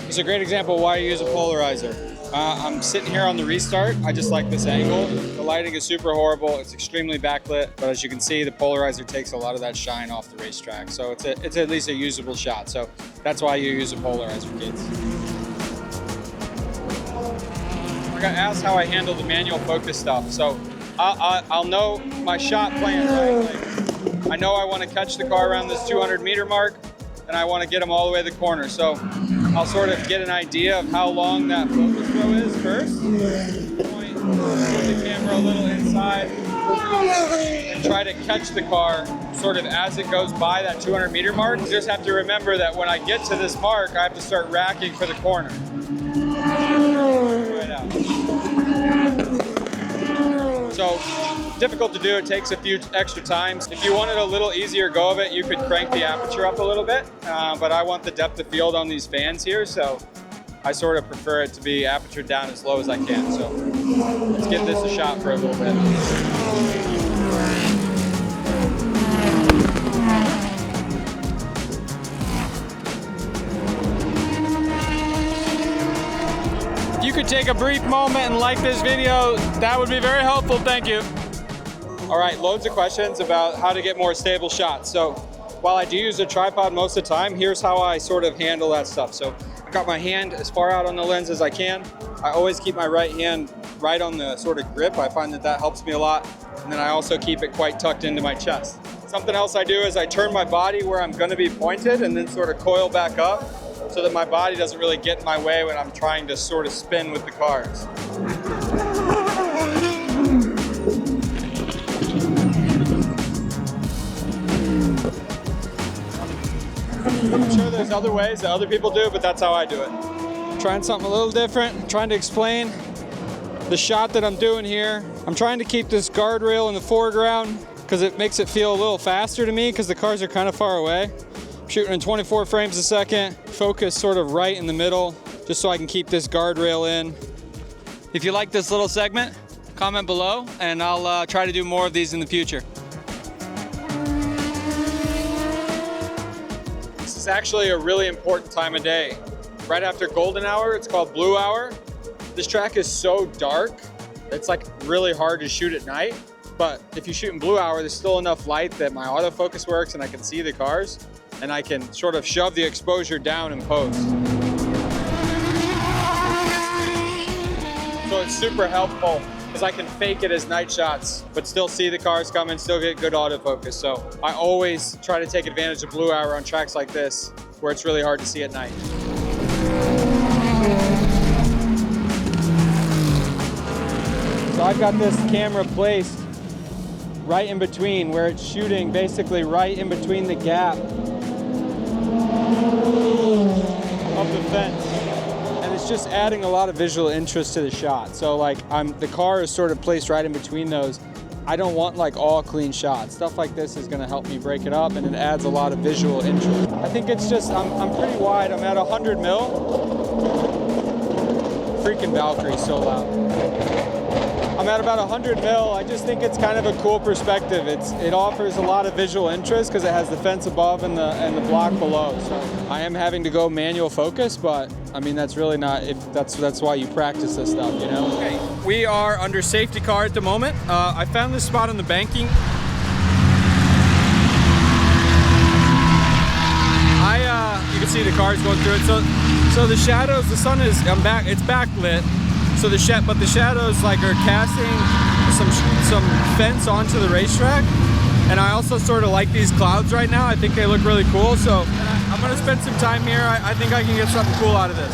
It's a great example of why you use a polarizer. I'm sitting here on the restart. I just like this angle. The lighting is super horrible. It's extremely backlit, but as you can see, the polarizer takes a lot of that shine off the racetrack. So it's at least a usable shot. So that's why you use a polarizer, kids. I got asked how I handle the manual focus stuff. So I'll know my shot plan, right? Like, I know I want to catch the car around this 200-meter mark, and I want to get them all the way to the corner. So I'll sort of get an idea of how long that focus throw is first. Point the camera a little inside and try to catch the car sort of as it goes by that 200-meter mark. You just have to remember that when I get to this mark, I have to start racking for the corner. Right out. So difficult to do. It takes a few extra times. If you wanted a little easier go of it, you could crank the aperture up a little bit, but I want the depth of field on these fans here, so I sort of prefer it to be aperture down as low as I can. So let's give this a shot for a little bit. If you could take a brief moment and like this video, that would be very helpful. Thank you. All right, loads of questions about how to get more stable shots. So while I do use a tripod most of the time, here's how I sort of handle that stuff. So I got my hand as far out on the lens as I can. I always keep my right hand right on the sort of grip. I find that helps me a lot. And then I also keep it quite tucked into my chest. Something else I do is I turn my body where I'm gonna be pointed and then sort of coil back up so that my body doesn't really get in my way when I'm trying to sort of spin with the cars. I'm sure there's other ways that other people do, but that's how I do it. Trying something a little different, trying to explain the shot that I'm doing here. I'm trying to keep this guardrail in the foreground because it makes it feel a little faster to me because the cars are kind of far away. I'm shooting in 24 frames a second, focus sort of right in the middle, just so I can keep this guardrail in. If you like this little segment, comment below and I'll try to do more of these in the future. This is actually a really important time of day. Right after golden hour, it's called blue hour. This track is so dark, it's like really hard to shoot at night. But if you shoot in blue hour, there's still enough light that my autofocus works and I can see the cars and I can sort of shove the exposure down in post. So it's super helpful because I can fake it as night shots, but still see the cars coming, still get good autofocus. So I always try to take advantage of blue hour on tracks like this, where it's really hard to see at night. So I've got this camera placed right in between, where it's shooting basically right in between the gap of the fence. And it's just adding a lot of visual interest to the shot. So like the car is sort of placed right in between those. I don't want like all clean shots. Stuff like this is gonna help me break it up and it adds a lot of visual interest. I think it's just, I'm pretty wide. I'm at 100 mil. Freaking Valkyrie's so loud. I'm at about 100 mil. I just think it's kind of a cool perspective. It offers a lot of visual interest because it has the fence above and the block below. So I am having to go manual focus, but I mean that's really not. That's why you practice this stuff, you know. Okay, we are under safety car at the moment. I found this spot on the banking. You can see the cars going through it. So the shadows, the sun is it's backlit. So the shadows like are casting some fence onto the racetrack, and I also sort of like these clouds right now. I think they look really cool. So I'm gonna spend some time here. I think I can get something cool out of this.